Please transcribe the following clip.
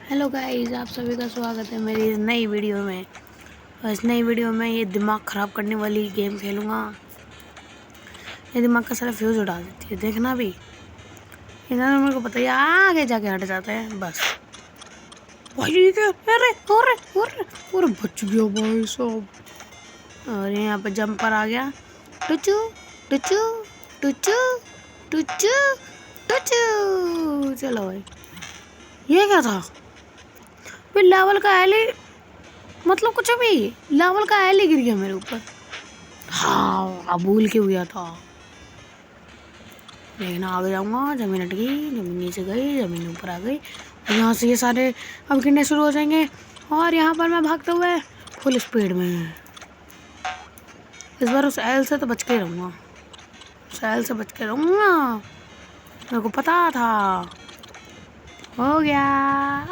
Hello guys, आप सभी का स्वागत है मेरी इस नई वीडियो में। और इस नई वीडियो में ये दिमाग ख़राब करने वाली गेम खेलूँगा। ये दिमाग का सारा फ्यूज़ उड़ा देती है, देखना भी। इन्होंने मेरे को पता है आगे जाके हट जाते हैं बस। भाई ठीक है, अरे अरे बच गया भाई साहब। और यहाँ पे जंपर आ गया। टुचू टुचू टुचू टुचू टुचू। चलो भाई, ये क्या था? फिर लेवल का एली, मतलब कुछ भी लेवल का एली गिर गया मेरे ऊपर। हाँ, भूल के हुआ था। लेकिन आगे जाऊंगा, जमीन हट गई, जमीन नीचे गई, जमीन ऊपर आ गई। और यहाँ से ये सारे अब गिरने शुरू हो जाएंगे। और यहाँ पर मैं भागते हुए फुल स्पीड में। इस बार उस एल से तो बच के रहूँगा, उस एल से बच के रहूँगा। मेरे को पता था। हो गया।